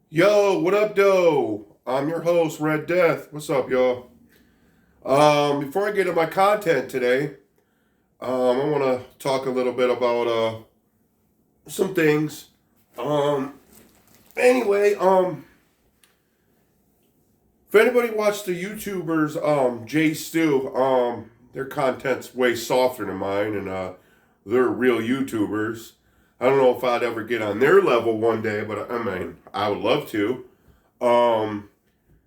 Yo, what up, doe? I'm your host, Red Death. What's up, y'all? Before I get into my content today, I want to talk a little bit about some things. Um, anyway, if anybody watched the YouTubers, Jay Stu, their content's way softer than mine, and they're real YouTubers. I don't know if I'd ever get on their level one day, but I mean, I would love to. Um,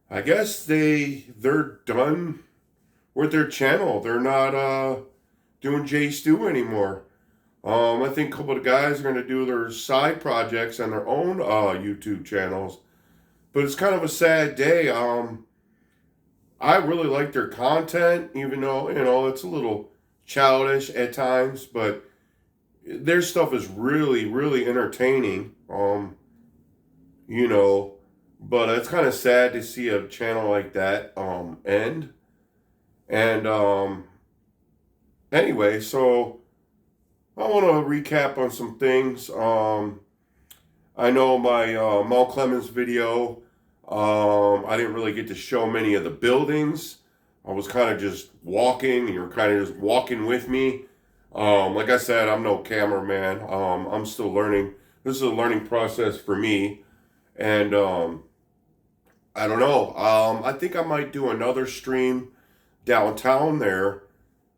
I guess they're done with their channel. They're not doing J Stew anymore. I think a couple of guys are going to do their side projects on their own YouTube channels, but it's kind of a sad day. I really like their content, even though it's a little childish at times, but their stuff is really, really entertaining. You know, but it's kind of sad to see a channel like that end. And anyway, so I want to recap on some things. I know my Mount Clemens video. I didn't really get to show many of the buildings. I was kind of just walking. You were kind of just walking with me. Like I said, I'm no cameraman. I'm still learning. This is a learning process for me, and I don't know. I think I might do another stream downtown there,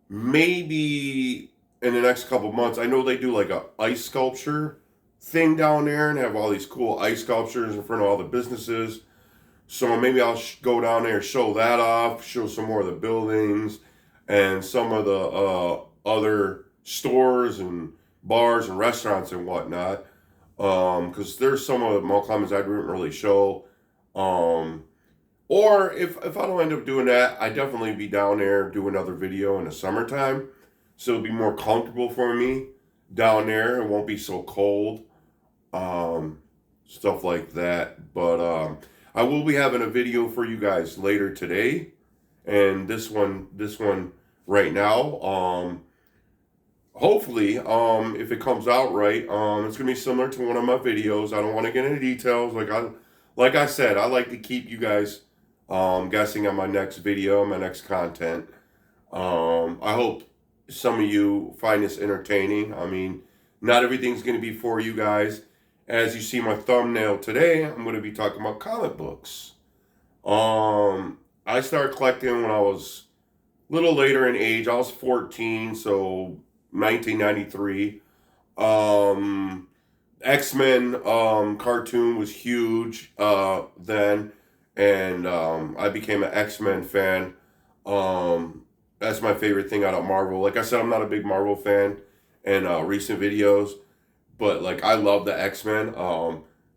maybe in the next couple months. I know they do like a ice sculpture thing down there and have all these cool ice sculptures in front of all the businesses. So maybe I'll go down there, show that off, show some more of the buildings and some of the other stores and bars and restaurants and whatnot. Because there's some of the Mount Clemens I didn't really show. Um, or if I don't end up doing that, I definitely be down there do another video in the summertime, so it'll be more comfortable for me down there. It won't be so cold, um, stuff like that. But I will be having a video for you guys later today, and this one right now. Hopefully, if it comes out right, it's gonna be similar to one of my videos. I don't want to get into details. Like I said, I like to keep you guys guessing on my next video, my next content. I hope some of you find this entertaining. I mean, not everything's going to be for you guys. As you see my thumbnail today, I'm going to be talking about comic books. I started collecting when I was a little later in age. I was 14, so 1993. X-Men cartoon was huge then, and I became an X-Men fan. That's my favorite thing out of Marvel. Like I said, I'm not a big Marvel fan in recent videos, but like I love the X-Men.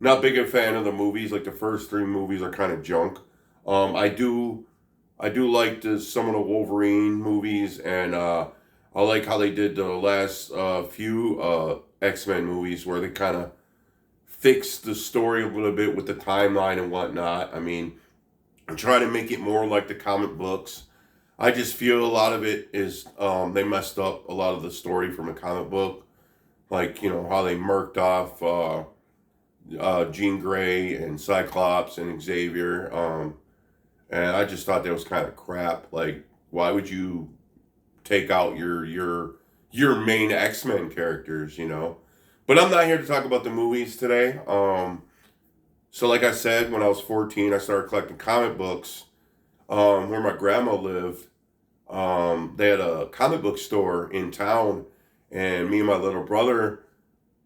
Not big a fan of the movies. Like the first three movies are kind of junk. I do like some of the Wolverine movies, and I like how they did the last few X-Men movies where they kind of fixed the story a little bit with the timeline and whatnot. I mean, I'm trying to make it more like the comic books. I just feel a lot of it is they messed up a lot of the story from a comic book, like how they murked off Jean Grey and Cyclops and Xavier, and I just thought that was kind of crap. Like, why would you take out your main X Men characters? But I'm not here to talk about the movies today. So like I said, when I was 14, I started collecting comic books. Where my grandma lived, they had a comic book store in town, and me and my little brother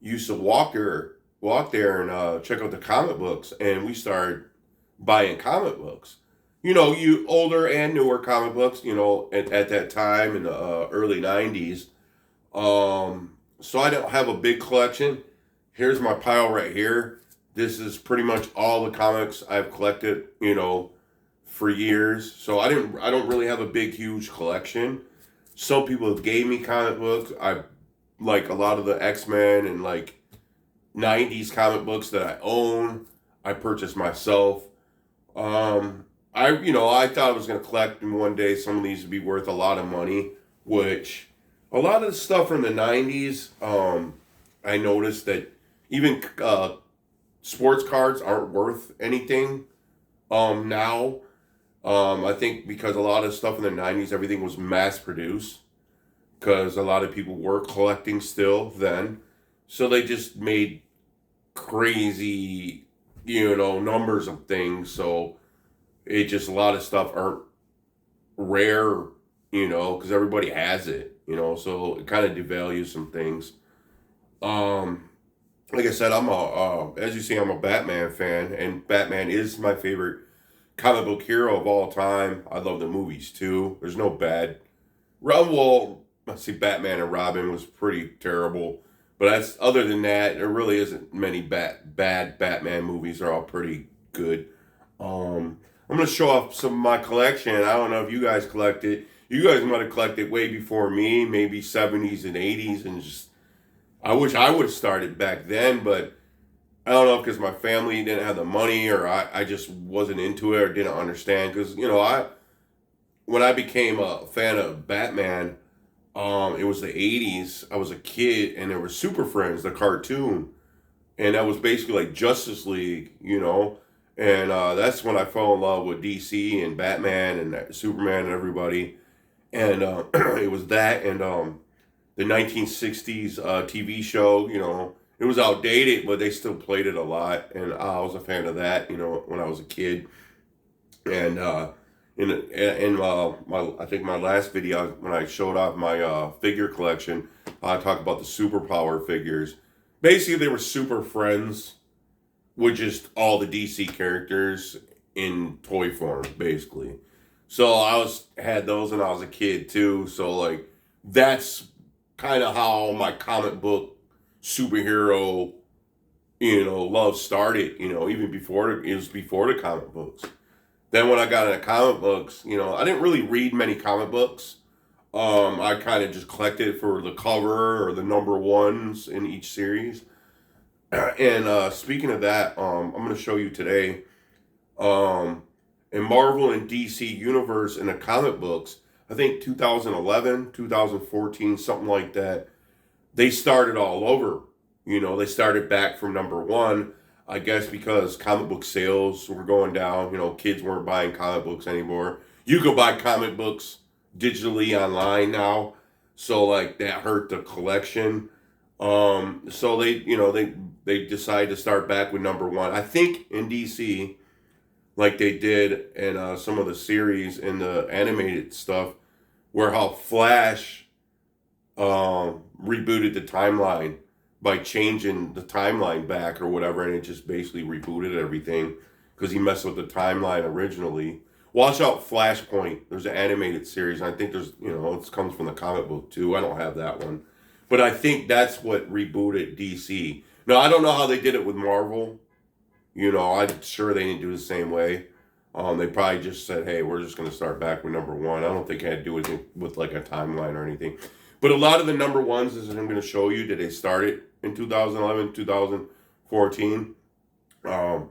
used to walk there and check out the comic books, and we started buying comic books. You older and newer comic books. At that time in the early '90s. So I don't have a big collection. Here's my pile right here. This is pretty much all the comics I've collected. For years. So I don't really have a big huge collection. Some people gave me comic books. I like a lot of the X-Men and like 90s comic books that I own. I purchased myself. I thought I was going to collect and one day some of these would be worth a lot of money, which a lot of the stuff from the 90s I noticed that even sports cards aren't worth anything now. I think because a lot of stuff in the 90s, everything was mass produced because a lot of people were collecting still then. So they just made crazy, numbers of things. So it just, a lot of stuff aren't rare, because everybody has it, so it kind of devalues some things. Um, like I said, as you see, I'm a Batman fan, and Batman is my favorite comic book hero of all time. I love the movies too. There's no bad. Well, let's see, Batman and Robin was pretty terrible, but that's other than that, there really isn't many bad Batman movies. They're all pretty good. I'm gonna show off some of my collection. I don't know if you guys collected. You guys might have collected way before me, maybe 70s and 80s, and just I wish I would have started back then, but I don't know because my family didn't have the money, or I just wasn't into it or didn't understand. Because when I became a fan of Batman, it was the 80s. I was a kid, and there was Super Friends, the cartoon, and that was basically like Justice League, and that's when I fell in love with DC and Batman and Superman and everybody, and it was that and the 1960s TV show. It was outdated, but they still played it a lot, and I was a fan of that. When I was a kid, and I think my last video when I showed off my figure collection, I talked about the superpower figures. Basically, they were super friends with just all the DC characters in toy form, basically. So had those when I was a kid too. So like that's kind of how my comic book superhero, love started. Even before it was before the comic books. Then when I got into comic books, I didn't really read many comic books. I kind of just collected for the cover or the number ones in each series. And speaking of that, I'm going to show you today, in Marvel and DC universe in the comic books, I think 2011, 2014, something like that, they started all over. They started back from number one, I guess because comic book sales were going down. Kids weren't buying comic books anymore. You could buy comic books digitally online now. So like that hurt the collection. So they decided to start back with number one. I think in DC, like they did in some of the series and the animated stuff, where how Flash rebooted the timeline by changing the timeline back or whatever, and it just basically rebooted everything because he messed with the timeline originally. Watch out, Flashpoint. There's an animated series. I think there's, it comes from the comic book too. I don't have that one. But I think that's what rebooted DC. Now, I don't know how they did it with Marvel. I'm sure they didn't do the same way. They probably just said, hey, we're just going to start back with number one. I don't think it had to do with like a timeline or anything. But a lot of the number ones, as I'm going to show you, that they started in 2011, 2014. I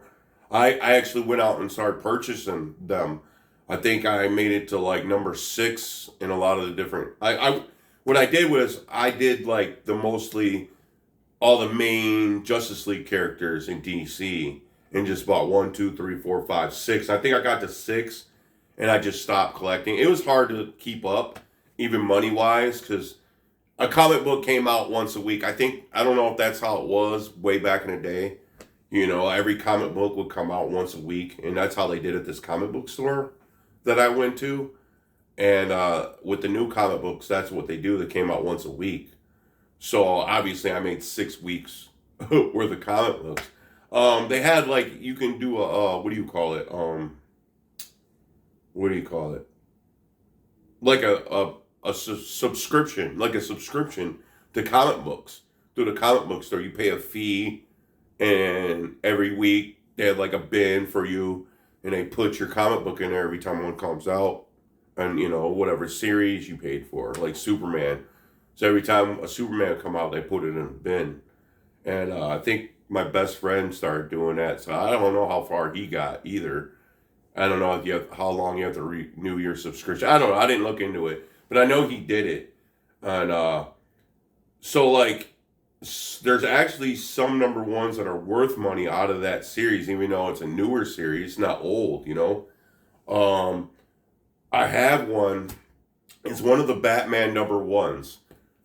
actually went out and started purchasing them. I think I made it to like number 6 in a lot of the different. What I did was I did like mostly all the main Justice League characters in DC and just bought 1, 2, 3, 4, 5, 6. I think I got to 6 and I just stopped collecting. It was hard to keep up, even money wise, because a comic book came out once a week. I don't know if that's how it was way back in the day. Every comic book would come out once a week, and that's how they did at this comic book store that I went to. And with the new comic books, that's what they do. They came out once a week. So obviously I made 6 weeks worth of comic books. They had like, you can do what do you call it? Like a subscription, like a subscription to comic books through the comic book store. You pay a fee, and every week they have like a bin for you, and they put your comic book in there every time one comes out, and whatever series you paid for, like Superman. So every time a Superman come out, they put it in a bin, and I think my best friend started doing that. So I don't know how far he got either. I don't know how long you have to renew your subscription. I don't know. I didn't look into it, but I know he did it, and so like there's actually some number ones that are worth money out of that series, even though it's a newer series, it's not old, you know. Um, I have one. It's one of the Batman number ones.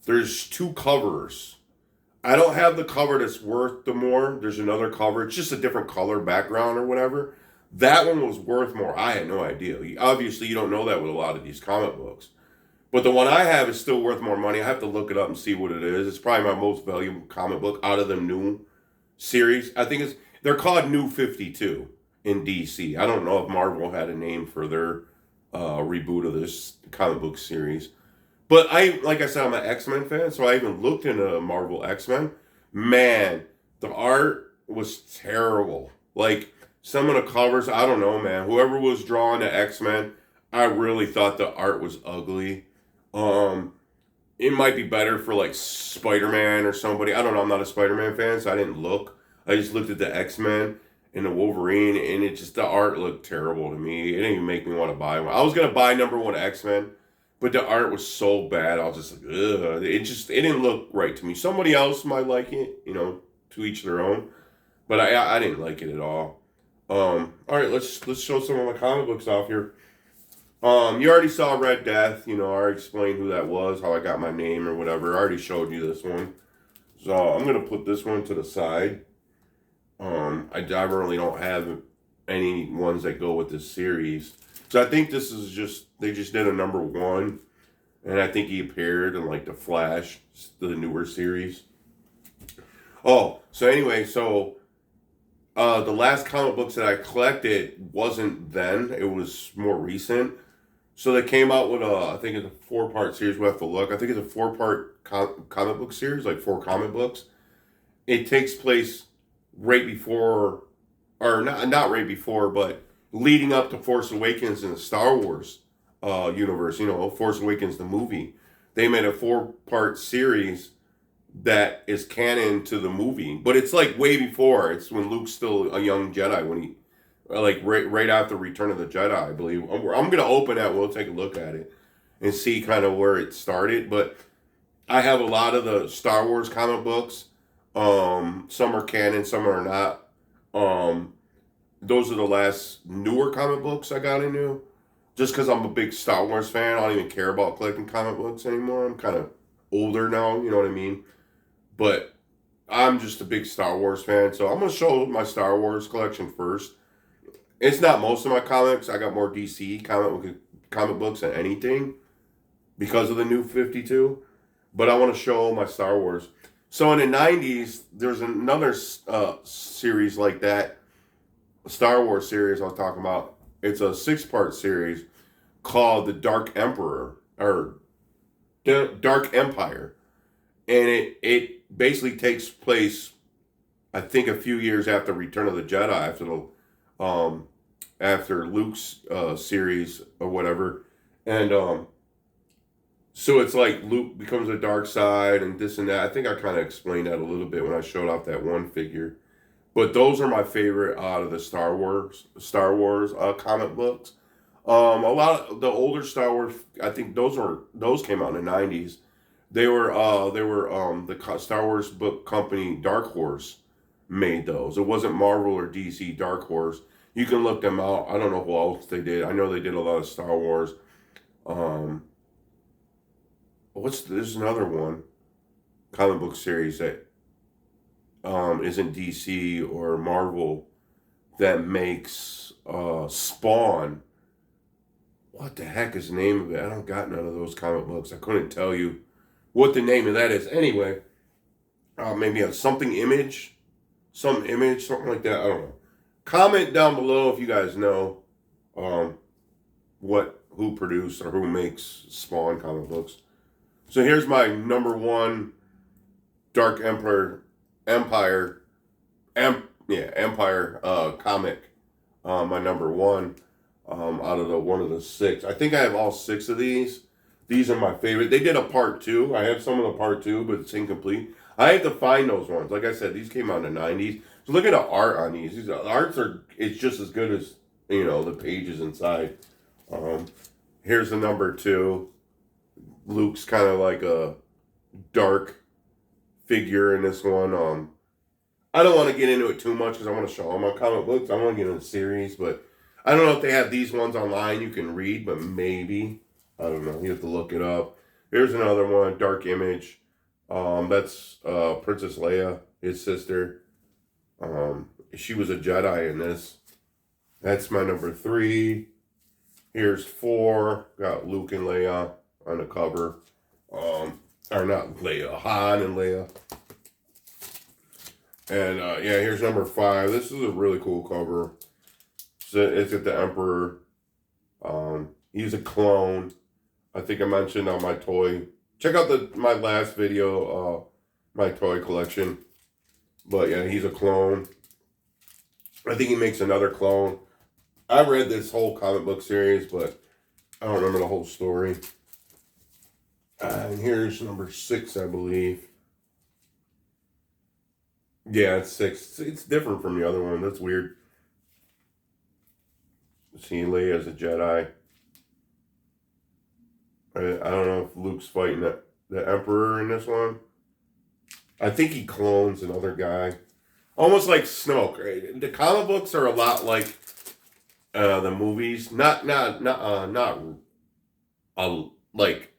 There's two covers. I don't have the cover that's worth the more. There's another cover. It's just a different color background or whatever. That one was worth more. I had no idea. Obviously, you don't know that with a lot of these comic books. But the one I have is still worth more money. I have to look it up and see what it is. It's probably my most valuable comic book out of the new series. I think they're called New 52 in DC. I don't know if Marvel had a name for their reboot of this comic book series. But like I said, I'm an X-Men fan, so I even looked into Marvel X-Men. Man, the art was terrible. Like some of the covers, I don't know, man. Whoever was drawing the X-Men, I really thought the art was ugly. Um, it might be better for like Spider-Man or somebody. I don't know. I'm not a Spider-Man fan, so I didn't look. I just looked at the X-Men and the Wolverine, and the art looked terrible to me. It didn't even make me want to buy one. I was gonna buy number one X-Men, but the art was so bad. I was just like, ugh. It didn't look right to me. Somebody else might like it, to each their own. But I didn't like it at all. All right, let's show some of my comic books off here. You already saw Red Death. I already explained who that was, how I got my name or whatever. I already showed you this one. So I'm going to put this one to the side. I really don't have any ones that go with this series. So I think this is they just did a number one. And I think he appeared in like The Flash, the newer series. Oh, so anyway, the last comic books that I collected wasn't then. It was more recent. So they came out with I think it's a 4-part series. We'll have to look. I think it's a 4-part comic book series, like 4 comic books. It takes place right before, or not right before, but leading up to Force Awakens in the Star Wars universe. Force Awakens, the movie. They made a 4-part series that is canon to the movie, but it's like way before. It's when Luke's still a young Jedi, when he like right after Return of the Jedi, I believe. I'm gonna open that. We'll take a look at it and see kind of where it started. But I have a lot of the Star Wars comic books. Some are canon, some are not. Those are the last newer comic books I got into. Just because I'm a big Star Wars fan, I don't even care about collecting comic books anymore. I'm kind of older now, you know what I mean? But I'm just a big Star Wars fan, so I'm going to show my Star Wars collection first. It's not most of my comics. I got more DC comic books than anything because of the New 52. But I want to show my Star Wars. So in the 90s, there's another series like that, a Star Wars series I was talking about. It's a 6-part series called The Dark Emperor, or The Dark Empire. And it basically takes place, I think, a few years after Return of the Jedi, after Luke's series or whatever. And so it's like Luke becomes a dark side and this and that. I think I kind of explained that a little bit when I showed off that one figure. But those are my favorite out of the Star Wars comic books. A lot of the older Star Wars, I think those came out in the 90s. They were the Star Wars book company Dark Horse made those. It wasn't Marvel or DC. Dark Horse. You can look them out. I don't know who else they did. I know they did a lot of Star Wars. There's another one comic book series that isn't DC or Marvel that makes Spawn. What the heck is the name of it? I don't got none of those comic books. I couldn't tell you what the name of that is. Anyway, maybe a something image, something like that. I don't know. Comment down below if you guys know who produced or who makes Spawn comic books. So here's my number one Dark Empire comic. My number one out of one of the 6. I think I have all 6 of these. These are my favorite. They did a part 2. I have some of the part 2, but it's incomplete. I have to find those ones. Like I said, these came out in the 90s. So look at the art on these. It's just as good as, the pages inside. Here's the number 2. Luke's kind of like a dark figure in this one. I don't want to get into it too much because I want to show them my comic books. I want to get into the series, but I don't know if they have these ones online you can read, but maybe. I don't know. You have to look it up. Here's another one, Dark Image. That's Princess Leia, his sister. She was a Jedi in this. That's my number 3. Here's 4. Got Luke and Leia on the cover. Or not Leia, Han and Leia. And yeah, here's number 5. This is a really cool cover. It's at the Emperor. He's a clone. I think I mentioned on my toy. Check out my last video, my toy collection. But yeah, he's a clone. I think he makes another clone. I read this whole comic book series, but I don't remember the whole story. And here's number 6, I believe. Yeah, it's 6. It's different from the other one. That's weird. Seeing Leia as a Jedi. I don't know if Luke's fighting the Emperor in this one. I think he clones another guy. Almost like Snoke. Right? The comic books are a lot like the movies. Not like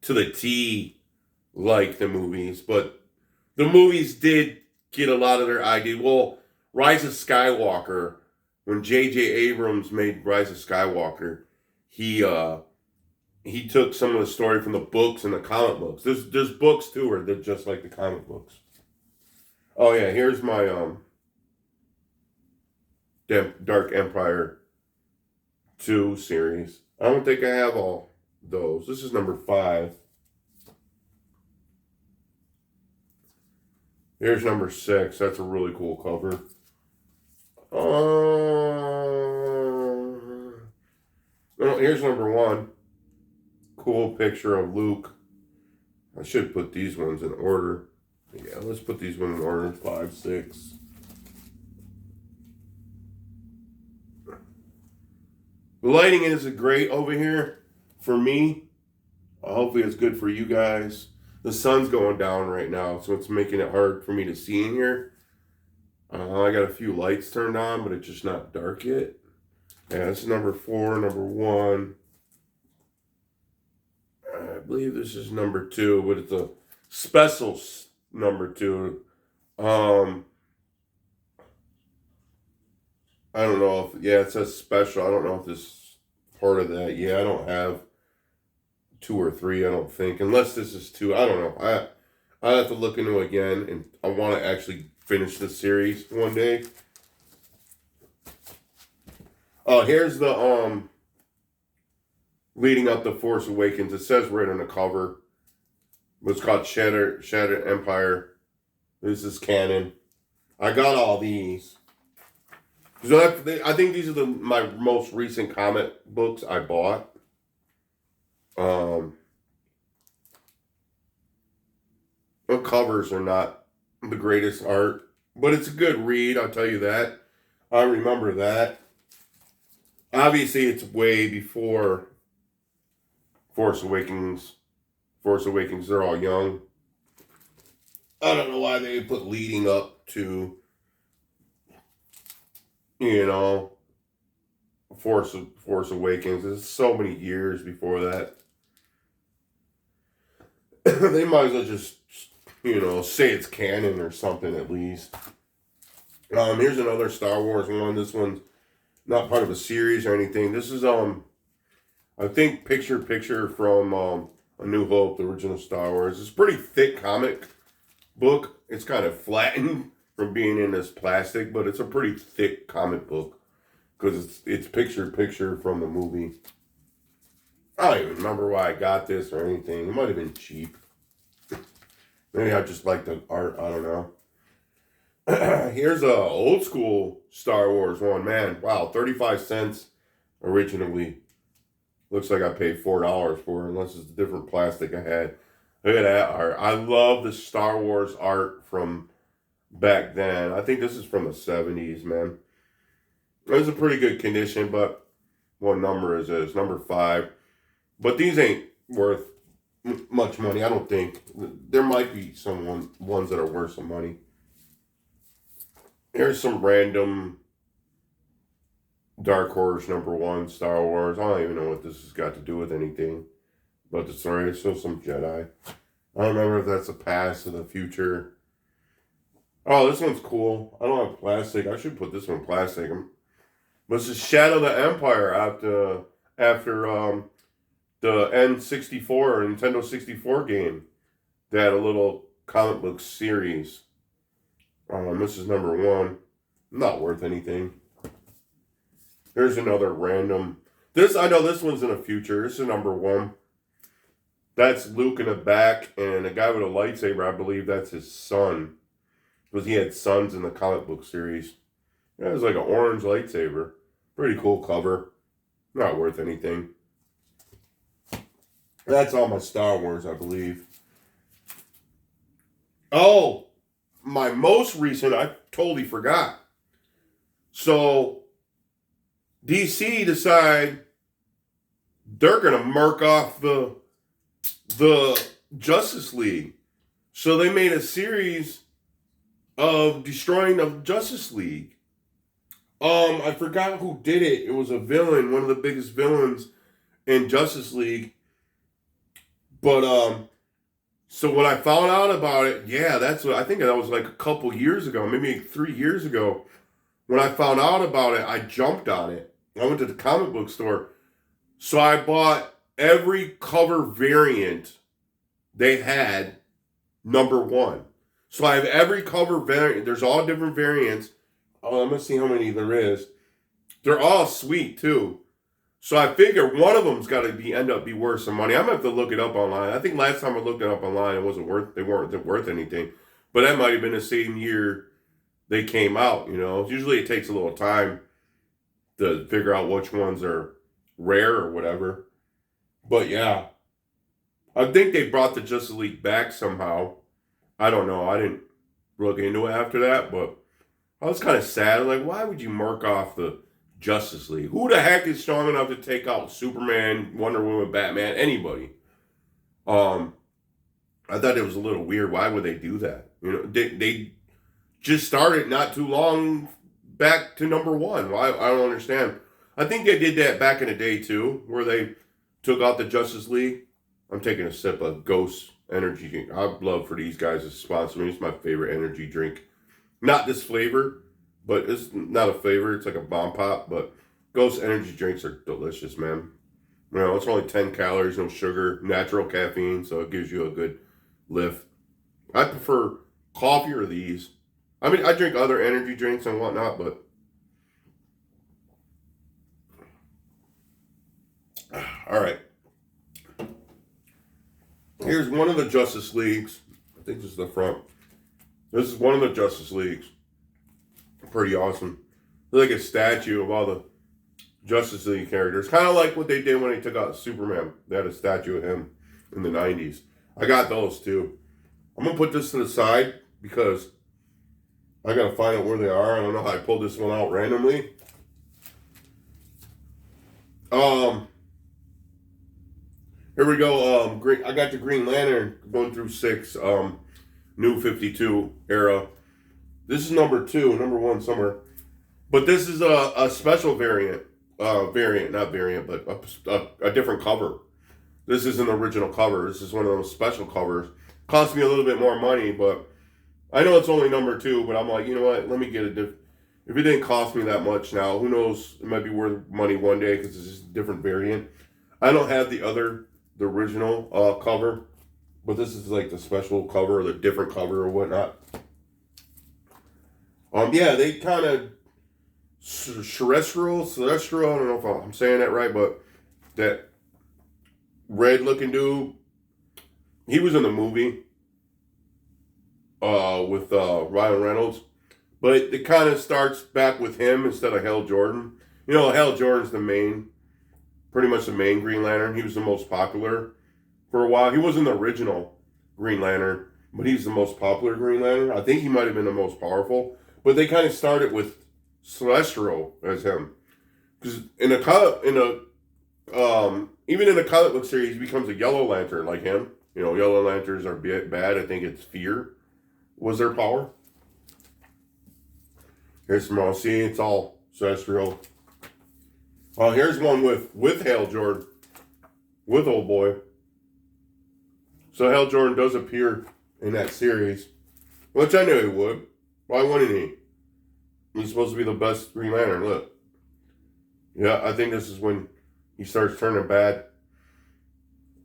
to the T like the movies, but the movies did get a lot of their ideas. Well, Rise of Skywalker, when J.J. Abrams made Rise of Skywalker, he took some of the story from the books and the comic books. There's books too where they're just like the comic books. Oh yeah, here's my Dark Empire 2 series. I don't think I have all those. This is number 5. Here's number 6. That's a really cool cover. Here's number 1. Cool picture of Luke. I should put these ones in order. Yeah, let's put these ones in order. 5, 6. The lighting isn't great over here for me. Hopefully it's good for you guys. The sun's going down right now, so it's making it hard for me to see in here. I got a few lights turned on, but it's just not dark yet. Yeah, this is number 4, number 1. I believe this is number 2, but it's a special number 2. I don't know if, yeah, it says special. I don't know if this is part of that. Yeah, I don't have 2 or 3, I don't think. Unless this is 2. I don't know. I have to look into it again, and I want to actually finish this series one day. Oh, here's the, leading up to Force Awakens. It says right on the cover. It's called Shattered Empire. This is canon. I got all these. So I think these are my most recent comic books I bought. The covers are not the greatest art, but it's a good read, I'll tell you that. I remember that. Obviously, it's way before Force Awakens. Force Awakens, they're all young. I don't know why they put leading up to, Force Awakens. There's so many years before that. They might as well just, say it's canon or something at least. Here's another Star Wars one. This one's not part of a series or anything. This is, I think, picture from A New Hope, the original Star Wars. It's a pretty thick comic book. It's kind of flattened from being in this plastic, but it's a pretty thick comic book because it's picture from the movie. I don't even remember why I got this or anything. It might have been cheap. Maybe I just like the art. I don't know. Here's a old school Star Wars one. Man, wow, 35 cents originally. Looks like I paid $4 for it, unless it's a different plastic I had. Look at that art. I love the Star Wars art from back then. I think this is from the 70s, man. It was a pretty good condition, but what number is this? Number 5. But these ain't worth much money. I don't think. There might be ones that are worth some money. Here's some random Dark Horse #1 Star Wars. I don't even know what this has got to do with anything. But the story is still some Jedi. I don't remember if that's the past or the future. Oh, this one's cool. I don't have plastic. I should put this one in plastic. But this is Shadow of the Empire after the N64 or Nintendo 64 game. They had a little comic book series. This is #1. Not worth anything. Here's another random. I know this one's in the future. This is #1. That's Luke in the back, and a guy with a lightsaber, I believe that's his son. Because he had sons in the comic book series. Yeah, it was like an orange lightsaber. Pretty cool cover. Not worth anything. That's all my Star Wars, I believe. Oh, my most recent, I totally forgot. So, DC decide they're going to mark off the Justice League. So they made a series of destroying the Justice League. I forgot who did it. It was a villain, one of the biggest villains in Justice League. But so when I found out about it, yeah, I think that was like a couple years ago, maybe 3 years ago. When I found out about it, I jumped on it. I went to the comic book store. So I bought every cover variant they had, #1. So I have every cover variant. There's all different variants. Oh, I'm going to see how many there is. They're all sweet, too. So I figure one of them's got to end up be worth some money. I'm going to have to look it up online. I think last time I looked it up online, they weren't worth anything. But that might have been the same year they came out, you know. Usually it takes a little time to figure out which ones are rare or whatever. But yeah, I think they brought the Justice League back somehow. I don't know. I didn't look into it after that, but I was kind of sad. Like, why would you mark off the Justice League? Who the heck is strong enough to take out Superman, Wonder Woman, Batman, anybody? I thought it was a little weird. Why would they do that? You know, they just started not too long back to #1. Why? I don't understand. I think they did that back in the day too, where they took out the Justice League. I'm taking a sip of Ghost energy drink. I'd love for these guys to sponsor me. It's my favorite energy drink. Not this flavor, but it's not a flavor. It's like a bomb pop. But Ghost energy drinks are delicious, man. You know, it's only 10 calories, no sugar, natural caffeine, so it gives you a good lift. I prefer coffee or these. I mean, I drink other energy drinks and whatnot, but all right. Here's one of the Justice Leagues. I think this is the front. This is one of the Justice Leagues. Pretty awesome. Like a statue of all the Justice League characters. Kind of like what they did when they took out Superman. They had a statue of him in the 90s. I got those too. I'm going to put this to the side because I got to find out where they are. I don't know how I pulled this one out randomly. Here we go. I got the Green Lantern 1 through 6, New 52 era. This is #1 somewhere. But this is a special variant. Not variant, but a different cover. This isn't an original cover. This is one of those special covers. Cost me a little bit more money, but I know it's only #2, but I'm like, you know what? Let me get if it didn't cost me that much now, who knows? It might be worth money one day because it's just a different variant. I don't have the original cover, but this is like the special cover or the different cover or whatnot. Yeah, they kind of Celestial, I don't know if I'm saying that right, but that red looking dude, he was in the movie with Ryan Reynolds, but it kind of starts back with him instead of Hal Jordan. You know, Hal Jordan's pretty much the main Green Lantern. He was the most popular for a while. He wasn't the original Green Lantern, but he's the most popular Green Lantern. I think he might have been the most powerful, but they kind of started with Celestial as him, because even in the comic book series, he becomes a Yellow Lantern like him. You know, Yellow Lanterns are bad. I think it's fear was their power. Here's some, see, it's all celestial. Oh, here's one with Hal Jordan, with Old Boy. So Hal Jordan does appear in that series, which I knew he would. Why wouldn't he? He's supposed to be the best Green Lantern. Look. Yeah, I think this is when he starts turning bad.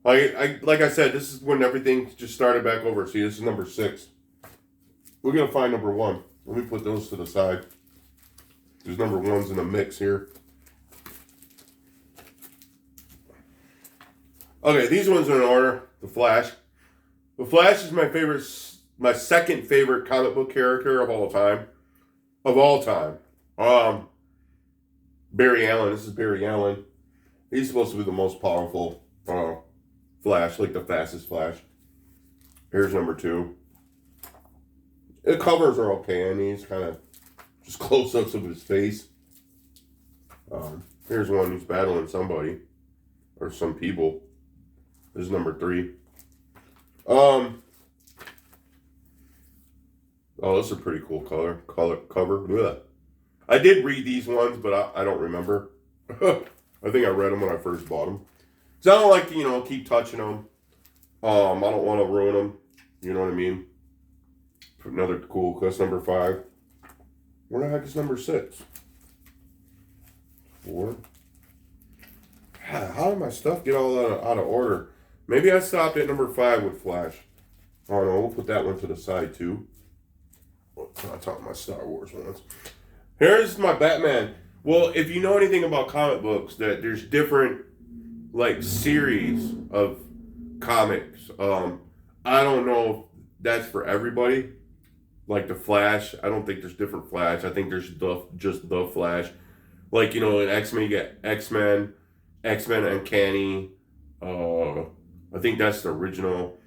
Like I said, this is when everything just started back over. See, this is number 6. We're going to find number 1. Let me put those to the side. There's number 1s in the mix here. Okay, these ones are in order. The Flash. The Flash is my second favorite comic book character of all time. Of all time. Barry Allen. This is Barry Allen. He's supposed to be the most powerful Flash, like the fastest Flash. Here's number 2. The covers are okay, and he's kind of just close-ups of his face. Here's one who's battling somebody or some people. This is number 3. Oh, this is a pretty cool cover. Ugh. I did read these ones, but I don't remember. I think I read them when I first bought them. Because I don't like to, keep touching them. I don't want to ruin them. You know what I mean? Another cool, that's number 5. Where the heck is number 6? 4. How did my stuff get all out of order? Maybe I stopped at number 5 with Flash. I don't know. We'll put that one to the side, too. I'm talking about my Star Wars ones. Here's my Batman. Well, if you know anything about comic books, that there's different, series of comics. I don't know if that's for everybody. Like the Flash, I don't think there's different Flash. I think there's just the Flash. In X-Men, you get X-Men Uncanny. I think that's the original,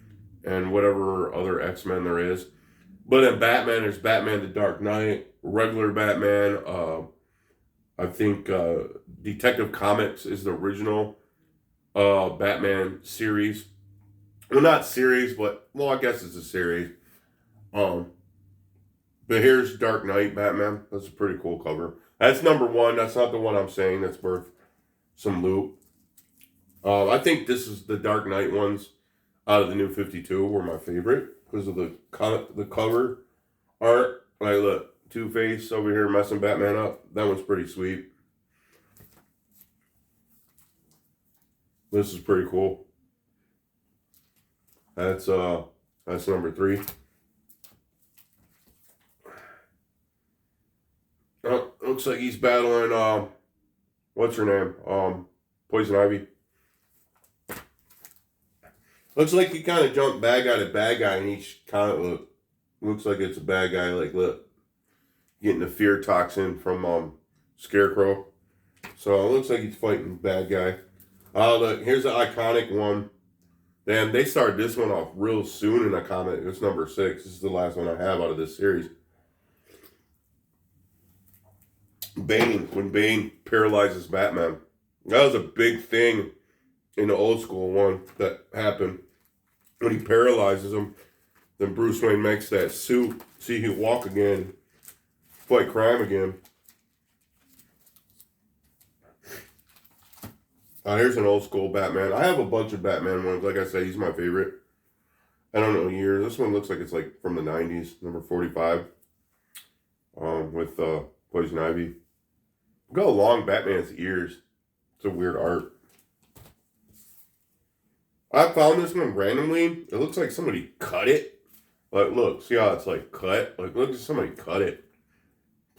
and whatever other X-Men there is. But in Batman, there's Batman the Dark Knight, regular Batman. I think Detective Comics is the original Batman series. Well, not series, but, I guess it's a series. But here's Dark Knight Batman. That's a pretty cool cover. That's number 1. That's not the one I'm saying. That's worth some loot. I think this is the Dark Knight ones out of the New 52 were my favorite because of the cover art. Look, Two-Face over here messing Batman up. That one's pretty sweet. This is pretty cool. That's number 3. Looks like he's battling what's her name? Poison Ivy. Looks like he kind of jumped bad guy to bad guy, and each kind of looks like it's a bad guy. Look, getting the fear toxin from Scarecrow. So it looks like he's fighting bad guy. Look, here's the iconic one. Damn, they started this one off real soon in a comic. It's number 6. This is the last one I have out of this series. Bane, when Bane paralyzes Batman. That was a big thing in the old school one that happened. When he paralyzes him, then Bruce Wayne makes that suit, see he walk again, fight crime again. Here's an old school Batman. I have a bunch of Batman ones. Like I say, he's my favorite. I don't know years. This one looks like it's from the 90s, number 45, with Poison Ivy. Look how long Batman's ears. It's a weird art. I found this one randomly. It looks like somebody cut it. Look, see how it's cut? Look at somebody cut it.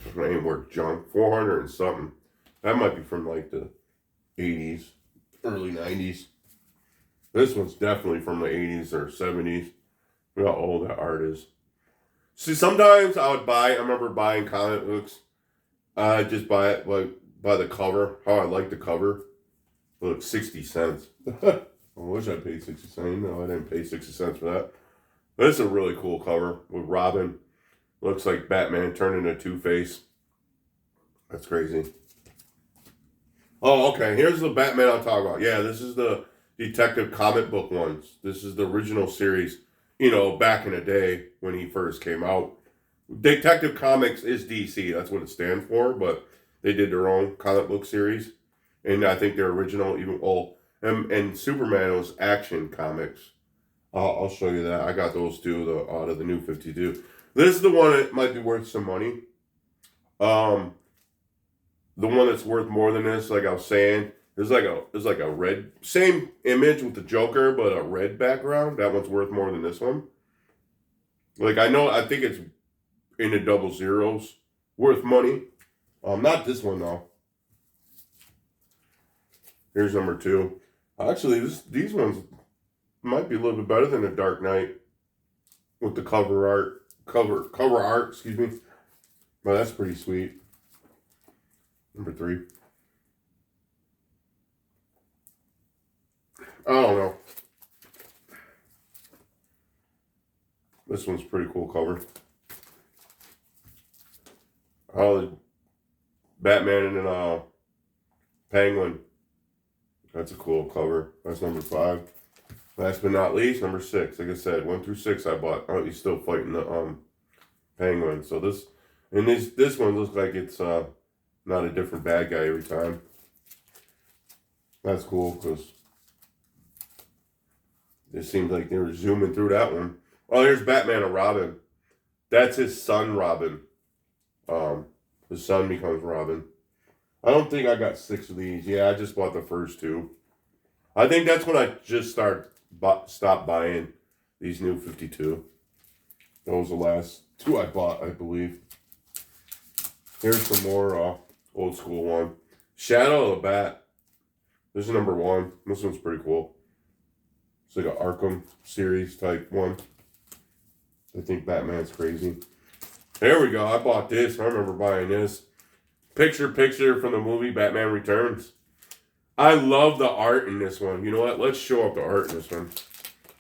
It ain't worth junk. 400 and something. That might be from the 80s, early 90s. This one's definitely from the 80s or 70s. Look how old that art is. See, sometimes I remember buying comic books. I just buy it by the cover. How I like the cover. Look, 60 cents. I wish I paid 60 cents. No, I didn't pay 60 cents for that. But it's a really cool cover with Robin. Looks like Batman turned into Two-Face. That's crazy. Oh, okay. Here's the Batman I'm talking about. Yeah, this is the Detective comic book ones. This is the original series, you know, back in the day when he first came out. Detective Comics is DC, that's what it stands for, but they did their own comic book series. And I think their original, even, and Superman was Action Comics. I'll show you that. I got those two, out of the new 52. This is the one that might be worth some money. The one that's worth more than this, like I was saying, there's like a red, same image with the Joker, but a red background. That one's worth more than this one. Like I think it's in the double zeros, worth money. Not this one though. Here's number 2. Actually, these ones might be a little bit better than the Dark Knight with the cover art. Excuse me. Well, that's pretty sweet. Number 3. I don't know. This one's pretty cool cover. The Batman and Penguin. That's a cool cover. That's number 5. Last but not least, number 6. Like I said, 1 through 6 I bought. Oh, he's still fighting the Penguin. So this one looks like it's not a different bad guy every time. That's cool because it seems like they were zooming through that one. Oh, here's Batman and Robin. That's his son, Robin. His son becomes Robin. I don't think I got 6 of these. Yeah, I just bought the first 2. I think that's when I just stopped buying these new 52. Those are the last 2 I bought, I believe. Here's some more old school one. Shadow of the Bat. This is number 1. This one's pretty cool. It's like an Arkham series type one. I think Batman's crazy. There we go. I bought this. I remember buying this. Picture from the movie Batman Returns. I love the art in this one. You know what? Let's show up the art in this one.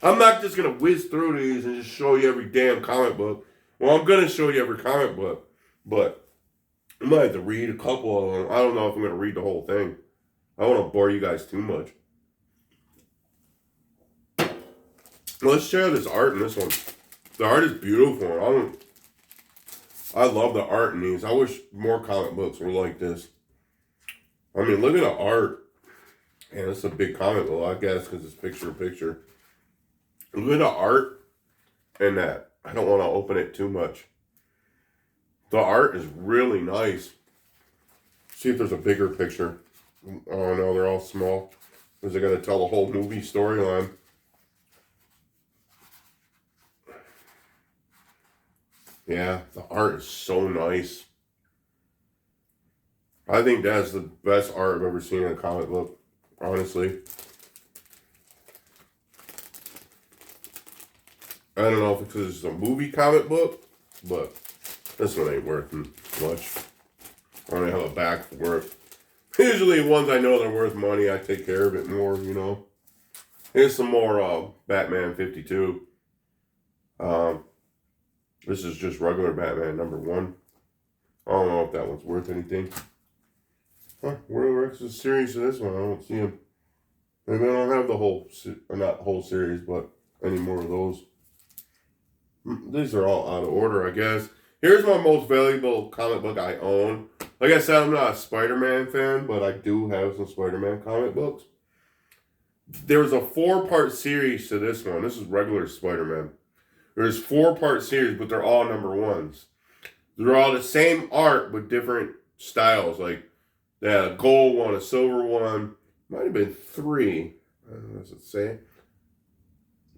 I'm not just going to whiz through these and just show you every damn comic book. Well, I'm going to show you every comic book. But I might have to read a couple of them. I don't know if I'm going to read the whole thing. I don't want to bore you guys too much. Let's share this art in this one. The art is beautiful. I love the art in these. I wish more comic books were like this. I mean, look at the art. And it's a big comic book, I guess, because it's picture. Look at the art and that. I don't want to open it too much. The art is really nice. See if there's a bigger picture. Oh no, they're all small. Because they got to tell the whole movie storyline. Yeah, the art is so nice. I think that's the best art I've ever seen in a comic book, honestly. I don't know if it's because it's a movie comic book, but this one ain't worth much. I only have a back for it. Usually ones I know they're worth money, I take care of it more, you know. Here's some more Batman 52. This is just regular Batman number 1. I don't know if that one's worth anything. Where the rest of the series of this one? I don't see them. Maybe I don't have the whole, not whole series, but any more of those. These are all out of order, I guess. Here's my most valuable comic book I own. Like I said, I'm not a Spider-Man fan, but I do have some Spider-Man comic books. There's a 4-part series to this one. This is regular Spider-Man. There's 4-part series, but they're all number 1s. They're all the same art, but different styles. Like, they had a gold one, a silver one. Might have been 3. I don't know what it say.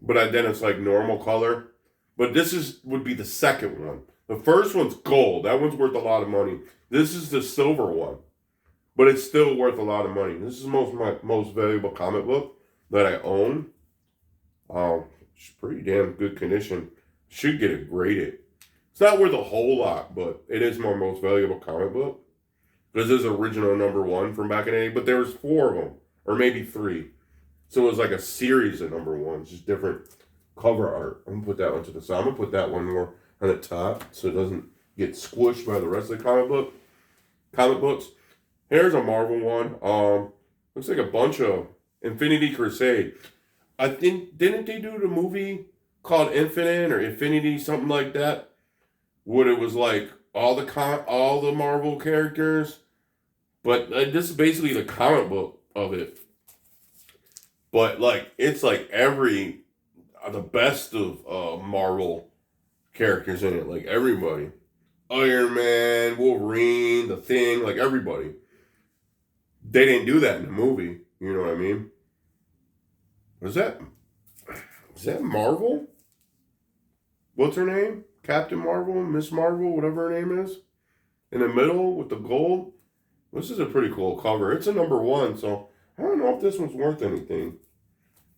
But then it's like normal color. But this would be the second one. The first one's gold. That one's worth a lot of money. This is the silver one. But it's still worth a lot of money. This is my most valuable comic book that I own. It's pretty damn good condition. Should get it graded. It's not worth a whole lot, but it is my most valuable comic book. This is original number 1 from back in the day, but there was 4 of them, or maybe 3. So it was like a series of number 1s, just different cover art. I'm gonna put that one to the side. I'm gonna put that one more on the top so it doesn't get squished by the rest of the comic books. Here's a Marvel one. Looks like a bunch of Infinity Crusade. I think didn't they do the movie called Infinite or Infinity something like that? Where it was like all the Marvel characters, but this is basically the comic book of it. But like it's like every the best of Marvel characters in it, like everybody. Iron Man, Wolverine, the Thing, like everybody. They didn't do that in the movie. You know what I mean? Was that is that Marvel? What's her name? Captain Marvel, Miss Marvel, whatever her name is. In the middle with the gold. This is a pretty cool cover. It's a #1, so I don't know if this one's worth anything.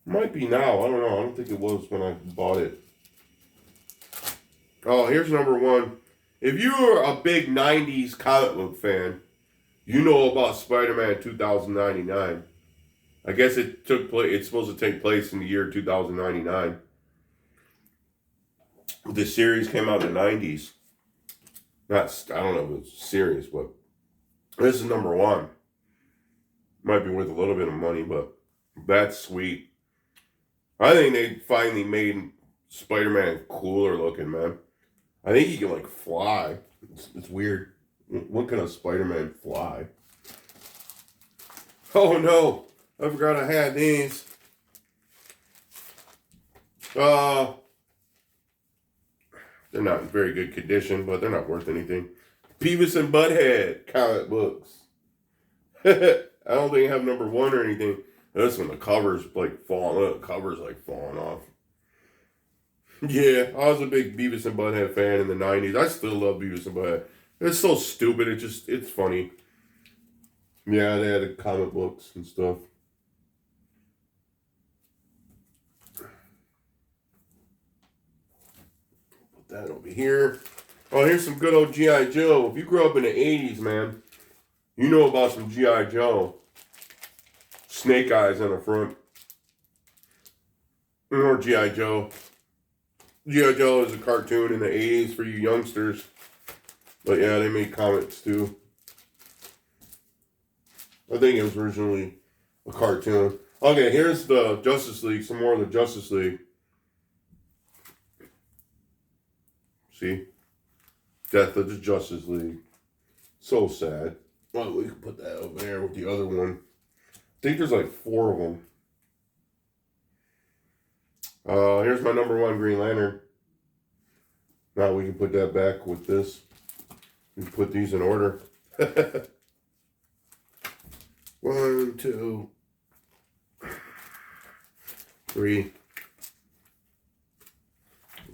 Might be now. I don't know. I don't think it was when I bought it. Oh, here's #1. If you are a big 90s comic book fan, you know about Spider-Man 2099. I guess it took place. It's supposed to take place in the year 2099. The series came out in the 90s. Not, I don't know if it's serious, but this is #1. Might be worth a little bit of money, but that's sweet. I think they finally made Spider-Man cooler looking, man. I think he can like fly. It's weird. When can a Spider-Man fly? Oh no! I forgot I had these. They're not in very good condition, but they're not worth anything. Beavis and Butthead comic books. I don't think I have #1 or anything. This one, the cover's like falling. The cover's like falling off. Yeah, I was a big Beavis and Butthead fan in the 90s. I still love Beavis and Butthead. It's so stupid. It's funny. Yeah, they had the comic books and stuff. Put that over here. Oh, here's some good old G.I. Joe. If you grew up in the 80s, man, you know about some G.I. Joe. Snake Eyes on the front. Or G.I. Joe. G.I. Joe is a cartoon in the 80s for you youngsters. But yeah, they made comics too. I think it was originally a cartoon. Okay, here's the Justice League. Some more of the Justice League. See? Death of the Justice League. So sad. Well, we can put that over there with the other one. I think there's like 4 of them. Here's my #1 Green Lantern. Now we can put that back with this. We can put these in order. 1, 2, 3,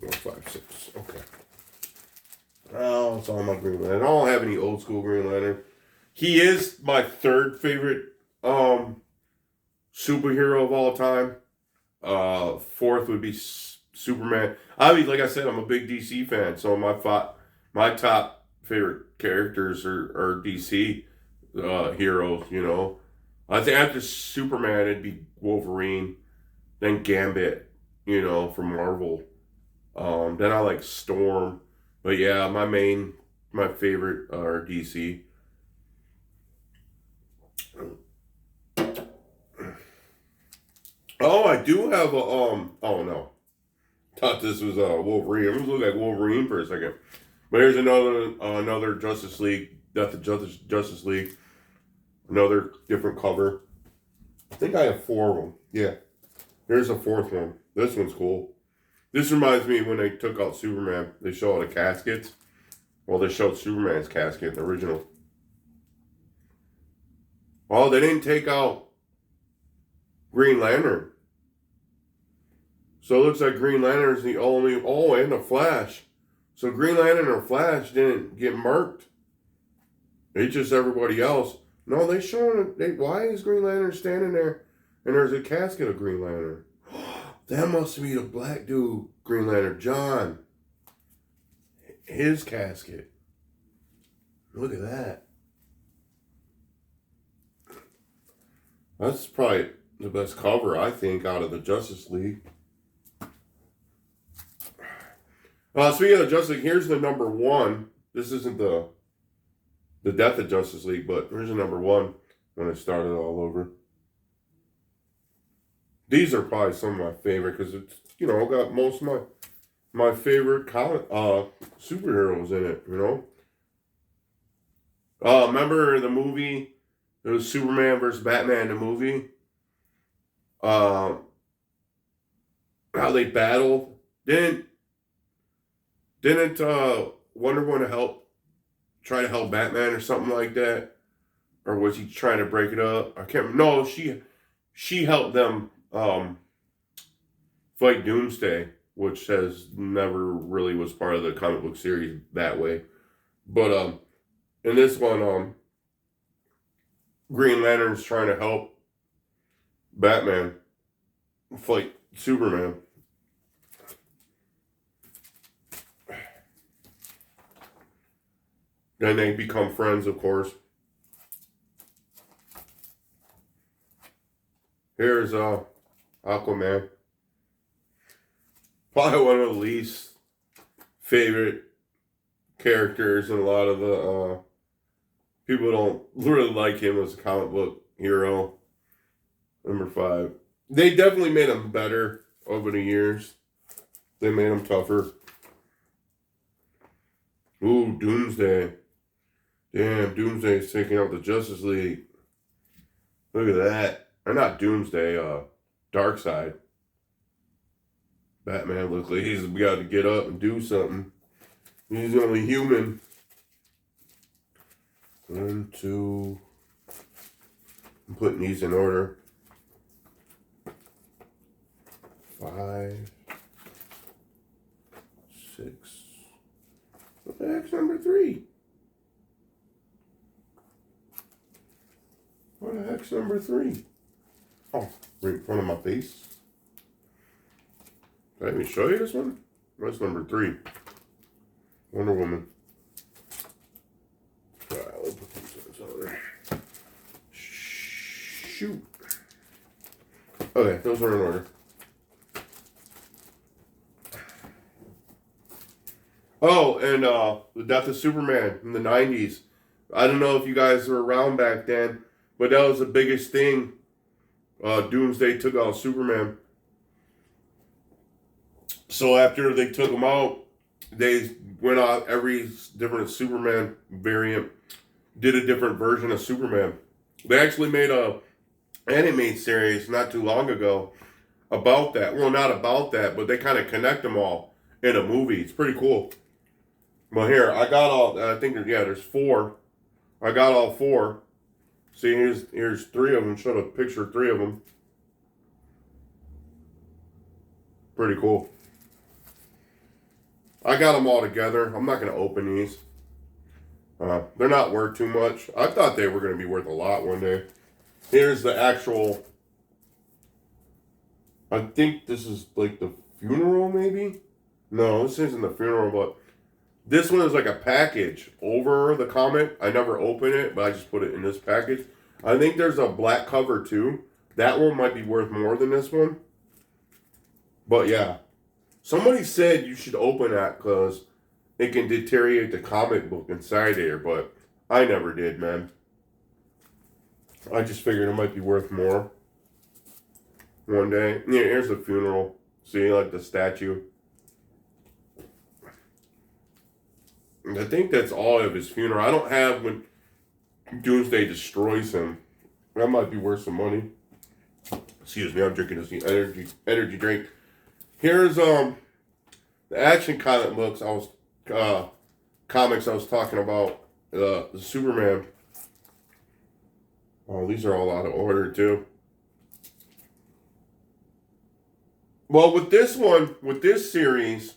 4, 5, 6. Okay. Oh, it's all my Green Lantern. I don't have any old school Green Lantern. He is my 3rd favorite superhero of all time. 4th would be Superman. I mean, like I said, I'm a big DC fan, so my top favorite characters are DC heroes. You know, I think after Superman, it'd be Wolverine, then Gambit. You know, from Marvel. Then I like Storm, but yeah, my favorite are DC. Oh, I do have a oh no. Thought this was Wolverine. I'm just looking at Wolverine for a second. But here's another Justice League, Death of Justice League. Another different cover. I think I have 4 of them. Yeah. Here's a 4th one. This one's cool. This reminds me when they took out Superman. They show all the caskets. Well, they showed Superman's casket, the original. Oh, they didn't take out Green Lantern. So it looks like Green Lantern is the only... Oh, and the Flash. So Green Lantern or Flash didn't get marked. It's just everybody else. No, they showing it. Why is Green Lantern standing there and there's a casket of Green Lantern? That must be the black dude, Green Lantern, John. His casket. Look at that. That's probably the best cover, I think, out of the Justice League. Speaking of Justice League, here's the #1. This isn't the Death of Justice League, but here's the #1 when it started all over. These are probably some of my favorite because it's, got most of my favorite superheroes in it. Remember the movie? It was Superman versus Batman. The movie. Uh, how they battled. Didn't Wonder Woman try to help Batman or something like that, or was he trying to break it up? I can't remember. No, she helped them fight Doomsday, which has never really was part of the comic book series that way. But in this one, Green Lantern's trying to help Batman fight Superman. Then they become friends, of course. Here's Aquaman. Probably one of the least favorite characters, and a lot of the people don't really like him as a comic book hero. Number 5. They definitely made him better over the years. They made him tougher. Ooh, Doomsday. Damn, Doomsday's taking out the Justice League. Look at that. Or not Doomsday, Darkseid. Batman looks like he's got to get up and do something. He's only human. 1, 2. I'm putting these in order. 5, 6. What the heck's number 3? What the heck's number 3? Oh, right in front of my face. Did I even show you this one? What's number 3? Wonder Woman. Alright, let's put these over there. Shoot. Okay, those are in order. Oh, and the death of Superman in the 90s. I don't know if you guys were around back then, but that was the biggest thing. Doomsday took out Superman. So after they took him out, they went out every different Superman variant, did a different version of Superman. They actually made a animated series not too long ago about that. Well, not about that, but they kind of connect them all in a movie. It's pretty cool. Well, here, I got all, I think, there's 4. I got all 4. See, here's 3 of them. Showed a picture of 3 of them. Pretty cool. I got them all together. I'm not going to open these. They're not worth too much. I thought they were going to be worth a lot one day. Here's the actual, I think this is like the funeral, maybe? No, this isn't the funeral, but this one is like a package over the comic. I never opened it, but I just put it in this package. I think there's a black cover too. That one might be worth more than this one. But yeah. Somebody said you should open that because it can deteriorate the comic book inside there, but I never did, man. I just figured it might be worth more one day. Yeah, here's the funeral. See, like the statue. I think that's all of his funeral. I don't have when Doomsday destroys him. That might be worth some money. Excuse me, I'm drinking this energy drink. Here's the Action comic books I was talking about. The Superman. Oh, these are all out of order too. Well, with this series,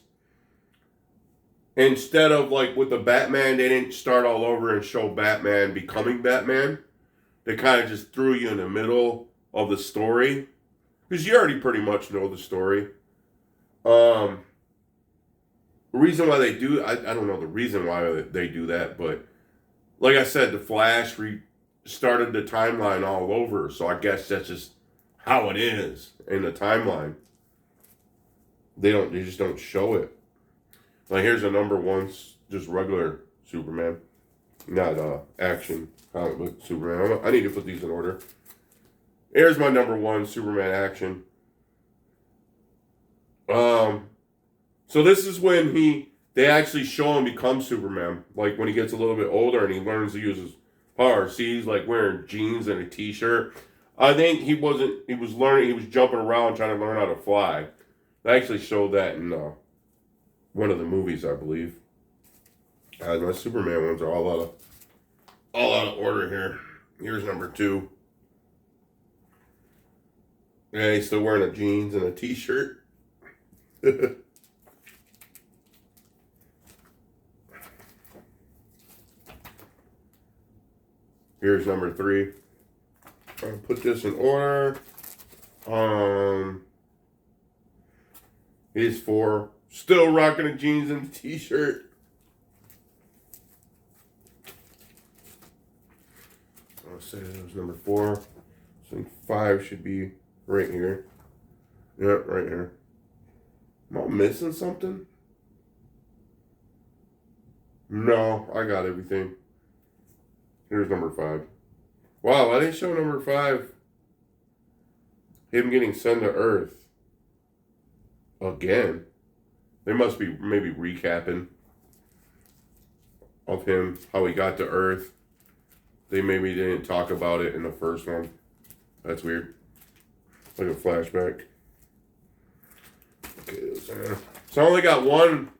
instead of like with the Batman, they didn't start all over and show Batman becoming Batman. They kind of just threw you in the middle of the story. Because you already pretty much know the story. The reason why they do, I don't know the reason why they do that, but like I said, the Flash started the timeline all over. So I guess that's just how it is in the timeline. They just don't show it. Like here's a number 1, just regular Superman, not action comic book Superman. I need to put these in order. Here's my number 1 Superman action. Um, so this is when they actually show him become Superman. Like when he gets a little bit older and he learns to use his power. See, he's like wearing jeans and a t-shirt. I think he was jumping around trying to learn how to fly. They actually showed that in one of the movies, I believe. My Superman ones are all out of order here. Here's number 2. Yeah, he's still wearing a jeans and a t-shirt. Here's number 3. I'll put this in order. Here's 4. Still rocking a jeans and a t-shirt. I'll say that was number 4. So 5 should be right here. Yep, right here. Am I missing something? No, I got everything. Here's number 5. Wow, why didn't they show number 5? Him getting sent to Earth. Again. They must be maybe recapping of him, how he got to Earth. They maybe didn't talk about it in the first one. That's weird. Like a flashback. Okay, so I only got one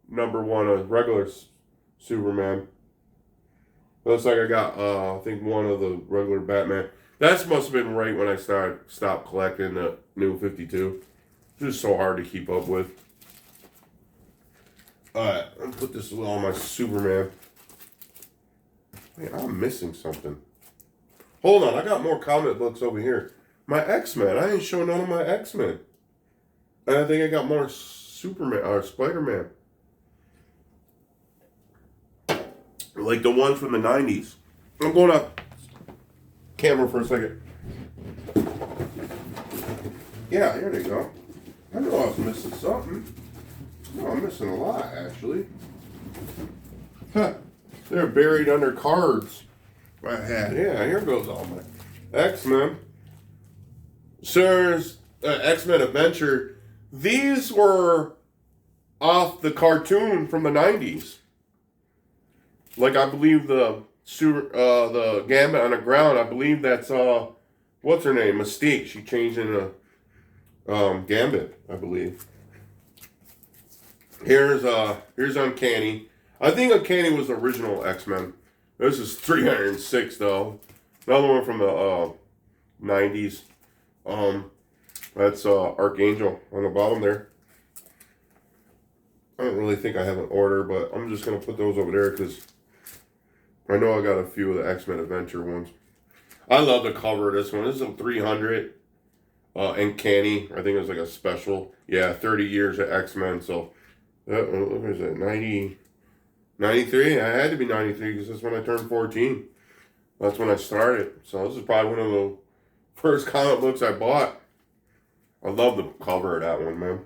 number 1, a regular Superman. Looks like I got, I think one of the regular Batman. That must have been right when I stopped collecting the New 52. It's just so hard to keep up with. Alright, I'll put this on my Superman. Man, I'm missing something. Hold on, I got more comic books over here. My X-Men. I didn't show none of my X-Men. And I think I got more Superman or Spider-Man. Like the ones from the 90s. I'm going off camera for a second. Yeah, here they go. I know I was missing something. No, I'm missing a lot, actually. Huh. They're buried under cards I had. Yeah, here goes all my X-Men. Sir's X-Men Adventure. These were off the cartoon from the 90s. Like, I believe the Gambit on the Ground, I believe that's, what's her name? Mystique. She changed into Gambit, I believe. Here's Uncanny. I think Uncanny was the original X-Men. This is 306, though. Another one from the 90s. That's Archangel on the bottom there. I don't really think I have an order, but I'm just going to put those over there because I know I got a few of the X-Men Adventure ones. I love the cover of this one. This is a 300. Uncanny. I think it was like a special. Yeah, 30 years of X-Men. So, what is it? 93? I had to be 93 because that's when I turned 14. That's when I started. So this is probably one of the first comic books I bought. I love the cover of that one, man.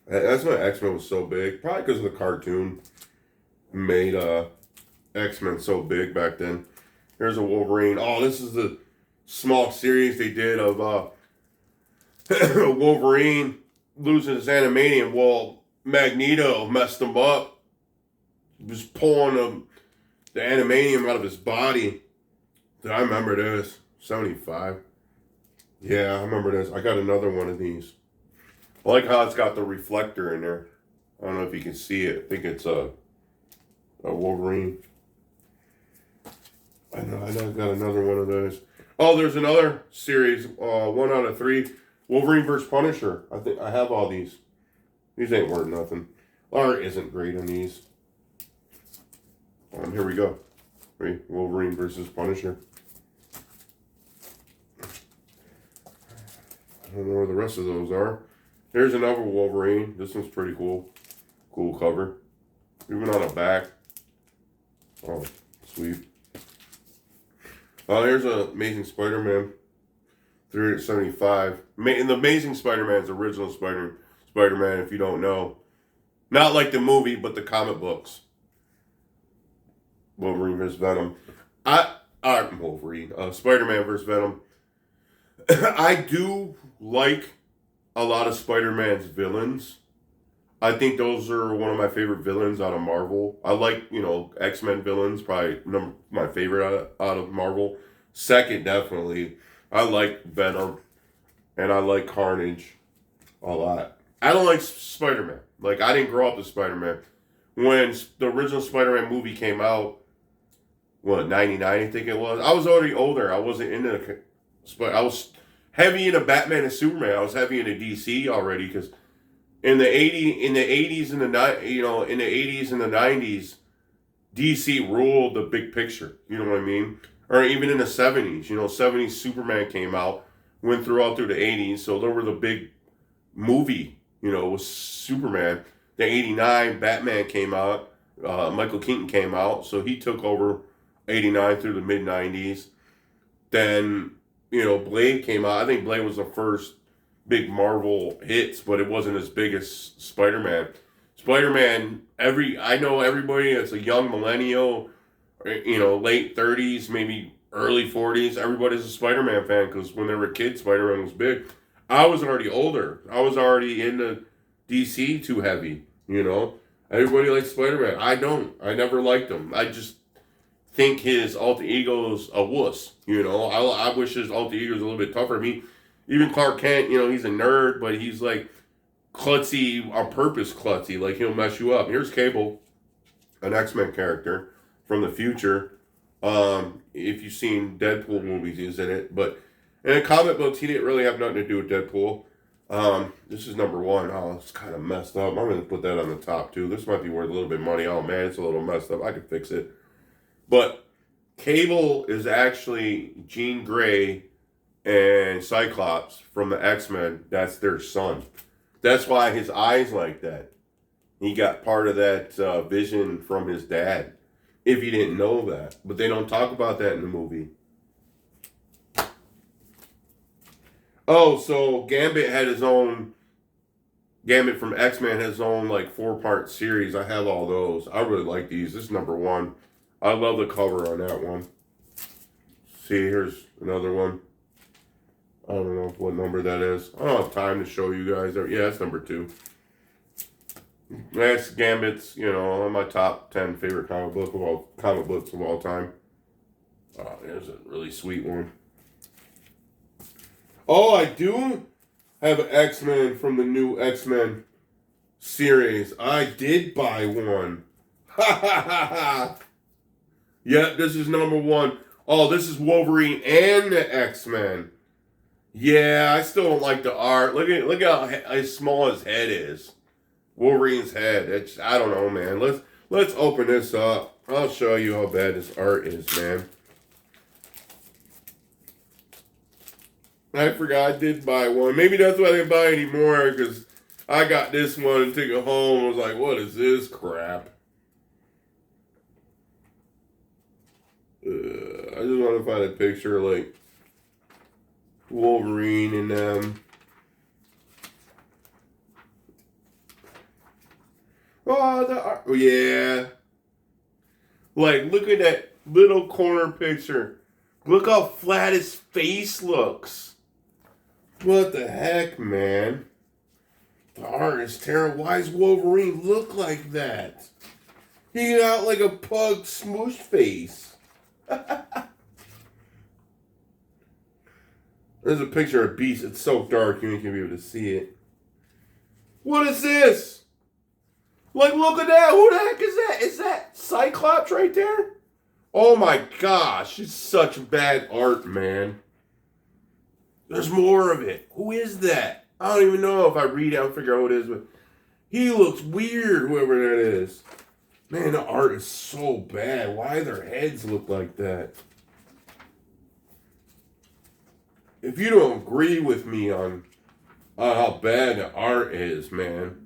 That's when X-Men was so big. Probably because of the cartoon made X-Men so big back then. Here's a Wolverine. Oh, this is the small series they did of Wolverine losing his animanium. Well, Magneto messed him up. He was pulling the animanium out of his body. I remember this. 75. Yeah, I remember this. I got another one of these. I like how it's got the reflector in there. I don't know if you can see it. I think it's a Wolverine. I know I got another one of those. Oh, there's another series. 1 out of 3. Wolverine vs. Punisher. I think I have all these. These ain't worth nothing. Art isn't great on these. Here we go. Wolverine versus Punisher. I don't know where the rest of those are. Here's another Wolverine. This one's pretty cool. Cool cover. Even on the back. Oh, sweet. Here's an Amazing Spider-Man. 375. And the Amazing Spider-Man is the original Spider-Man, if you don't know. Not like the movie, but the comic books. Wolverine vs. Venom. Spider-Man vs. Venom. I do like a lot of Spider-Man's villains. I think those are one of my favorite villains out of Marvel. I like, X-Men villains, probably my favorite out of Marvel. Second, definitely, I like Venom and I like Carnage a lot. I don't like Spider-Man. Like, I didn't grow up with Spider-Man. When the original Spider-Man movie came out, what, 99, I think it was? I was already older. I wasn't into I was heavy into Batman and Superman. I was heavy into DC already because in the 80s and in the 80s and the 90s, DC ruled the big picture. You know what I mean? Or even in the 70s, 70s Superman came out, went through the 80s, so there was a big movie, with Superman. The 89 Batman came out, Michael Keaton came out, so he took over 89 through the mid 90s. Then, Blade came out. I think Blade was the first big Marvel hits, but it wasn't as big as Spider-Man. Spider-Man, I know everybody that's a young millennial, late 30s, maybe early 40s, everybody's a Spider-Man fan because when they were kids, Spider-Man was big. I was already older. I was already into DC too heavy, Everybody likes Spider-Man. I don't. I never liked him. I just think his alter ego's a wuss, I wish his alter ego was a little bit tougher. I mean, even Clark Kent, he's a nerd, but he's like klutzy on purpose klutzy. Like, he'll mess you up. Here's Cable, an X-Men character from the future. If you've seen Deadpool movies, he's in it. But in the comic books, he didn't really have nothing to do with Deadpool. This is number one. Oh, it's kind of messed up. I'm going to put that on the top, too. This might be worth a little bit of money. Oh, man, it's a little messed up. I could fix it. But Cable is actually Jean Grey and Cyclops from the X-Men. That's their son. That's why his eyes like that. He got part of that vision from his dad. If you didn't know that. But they don't talk about that in the movie. Oh, so Gambit from X-Men had his own 4-part series. I have all those. I really like these. This is number one. I love the cover on that one. See, here's another one. I don't know what number that is. I don't have time to show you guys. Yeah, that's number 2. That's Gambit's, on my top 10 favorite comic books of all time. Oh, there's a really sweet one. Oh, I do have an X-Men from the new X-Men series. I did buy one. Ha ha ha ha. Yeah, this is number 1. Oh, this is Wolverine and the X-Men. Yeah, I still don't like the art. Look how small his head is. Wolverine's head. I don't know, man. Let's open this up. I'll show you how bad this art is, man. I forgot I did buy one. Maybe that's why I didn't buy anymore, because I got this one and took it home and was like, what is this crap? I just want to find a picture like Wolverine and them. Oh, yeah. Look at that little corner picture. Look how flat his face looks. What the heck, man? The art is terrible. Why does Wolverine look like that? He got like a pug smoosh face. There's a picture of Beast. It's so dark you ain't gonna be able to see it. What is this? Look at that. Who the heck is that? Is that Cyclops right there? Oh my gosh. It's such bad art, man. There's more of it. Who is that? I don't even know. If I read it, I'll figure out who it is. But he looks weird, whoever that is. Man, the art is so bad. Why do their heads look like that? If you don't agree with me on how bad the art is, man,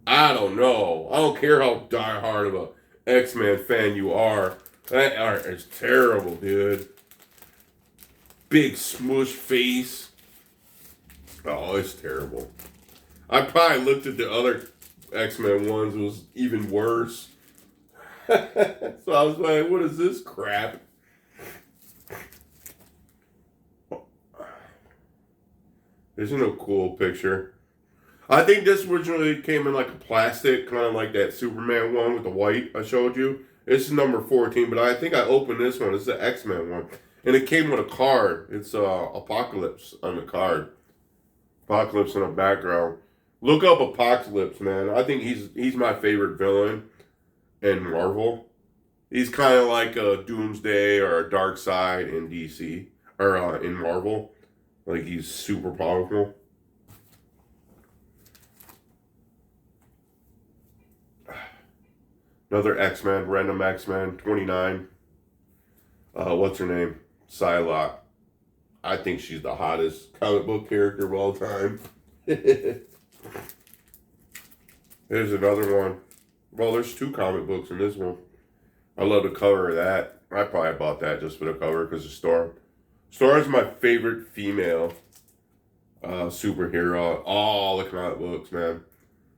I don't know. I don't care how diehard of a X-Men fan you are. That art is terrible, dude. Big smush face. Oh, it's terrible. I probably looked at the other X-Men ones. It was even worse. So I was like, what is this crap? Isn't a cool picture. I think this originally came in like a plastic, kind of like that Superman one with the white I showed you. This is number 14, but I think I opened this one. It's the X-Men one. And it came with a card. It's Apocalypse on the card. Apocalypse in the background. Look up Apocalypse, man. I think he's my favorite villain in Marvel. He's kind of like a Doomsday or a Darkseid in DC or in Marvel. Like he's super powerful. Another X-Men, random X-Men, 29. What's her name? Psylocke. I think she's the hottest comic book character of all time. Here's another one. Well, there's 2 comic books in this one. I love the cover of that. I probably bought that just for the cover because of Storm. Storm is my favorite female superhero. All the comic books, man.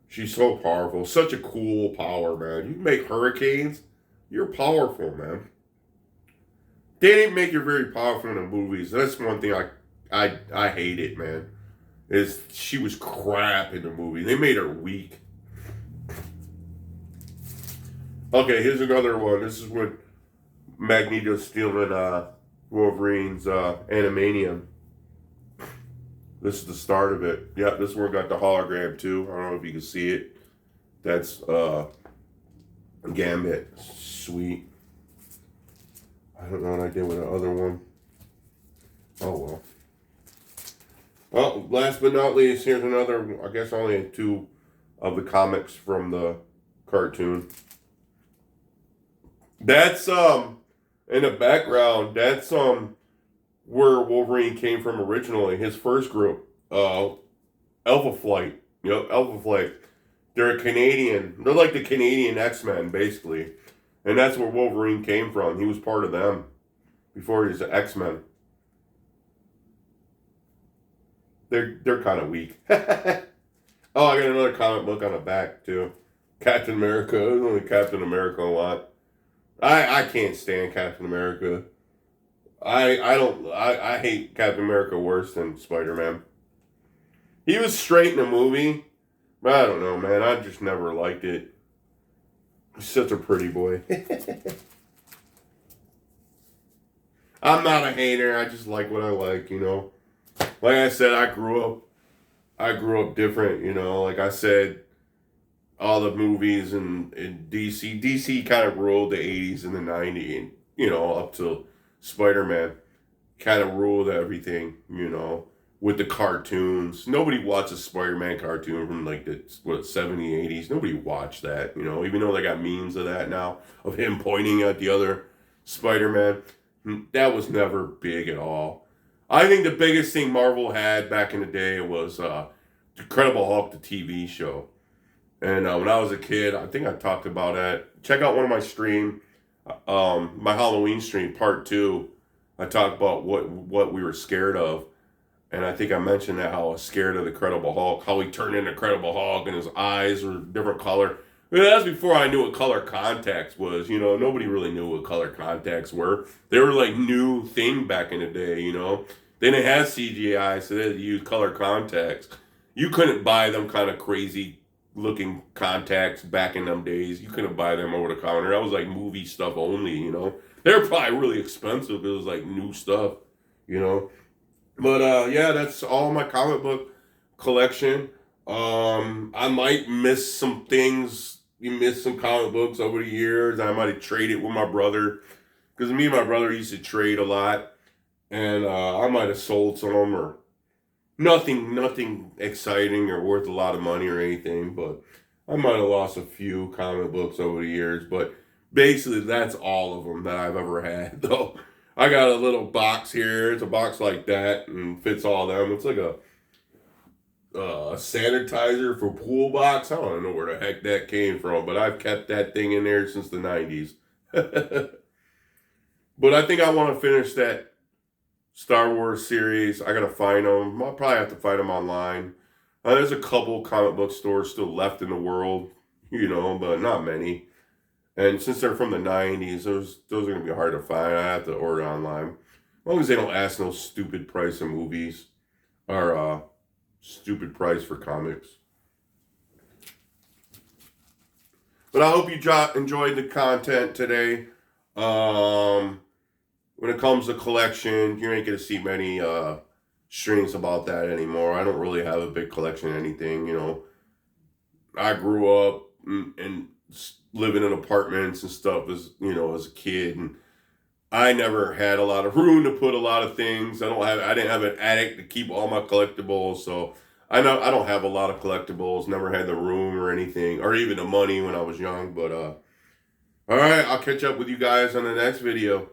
She's so powerful. Such a cool power, man. You make hurricanes, you're powerful, man. They didn't make her very powerful in the movies. That's one thing I hate it, man. Is she was crap in the movie. They made her weak. Okay, here's another one. This is when Magneto's stealing Wolverine's animanium. This is the start of it. Yep, this one got the hologram too. I don't know if you can see it. That's Gambit. Sweet. I don't know what I did with the other one. Oh well. Well, last but not least, here's another, I guess only 2 of the comics from the cartoon. That's in the background, that's where Wolverine came from originally. His first group, Alpha Flight. Yep, Alpha Flight. They're a Canadian. They're like the Canadian X-Men, basically. And that's where Wolverine came from. He was part of them before he was an X-Men. They're kind of weak. Oh, I got another comic book on the back, too. Captain America. There's only Captain America a lot. I can't stand Captain America. I hate Captain America worse than Spider-Man. He was straight in the movie, but I don't know, man. I just never liked it. He's such a pretty boy. I'm not a hater. I just like what I like, you know. Like I said, I grew up different, you know. Like I said, all the movies in DC. DC kind of ruled the 80s and the 90s, and, you know, up to Spider-Man. Kind of ruled everything, you know, with the cartoons. Nobody watches Spider-Man cartoon from like the 70s, 80s. Nobody watched that, you know, even though they got memes of that now, of him pointing at the other Spider-Man. That was never big at all. I think the biggest thing Marvel had back in the day was Incredible Hulk, the TV show. And when I was a kid, I think I talked about that. Check out one of my my Halloween stream, part 2. I talked about what we were scared of. And I think I mentioned that how I was scared of the Incredible Hulk, how he turned into Incredible Hulk and his eyes were different color. Well, that was before I knew what color contacts was. You know, nobody really knew what color contacts were. They were like new thing back in the day, you know. They didn't have CGI, so they had to use color contacts. You couldn't buy them kind of crazy looking contacts back in them days. You couldn't buy them over the counter. That was like movie stuff only, you know. They were probably really expensive because it was like new stuff, you know. But yeah, that's all my comic book collection. I might miss some things. You miss some comic books over the years. I might have traded with my brother because me and my brother used to trade a lot, and I might have sold some or nothing exciting or worth a lot of money or anything. But I might have lost a few comic books over the years. But basically, that's all of them that I've ever had. Though I got a little box here. It's a box like that and fits all of them. It's like a sanitizer for pool box. I don't know where the heck that came from, but I've kept that thing in there since the 90s. But I think I want to finish that Star Wars series. I gotta find them. I'll probably have to find them online. There's a couple comic book stores still left in the world, you know, but not many. And since they're from the 90s, those are going to be hard to find. I have to order online. As long as they don't ask no stupid price of movies or stupid price for comics. But I hope you enjoyed the content today. When it comes to collection, you ain't gonna see many streams about that anymore. I don't really have a big collection of anything. I grew up and living in apartments and stuff as a kid, and I never had a lot of room to put a lot of things. I didn't have an attic to keep all my collectibles, so I don't have a lot of collectibles. Never had the room or anything, or even the money when I was young. But all right, I'll catch up with you guys on the next video.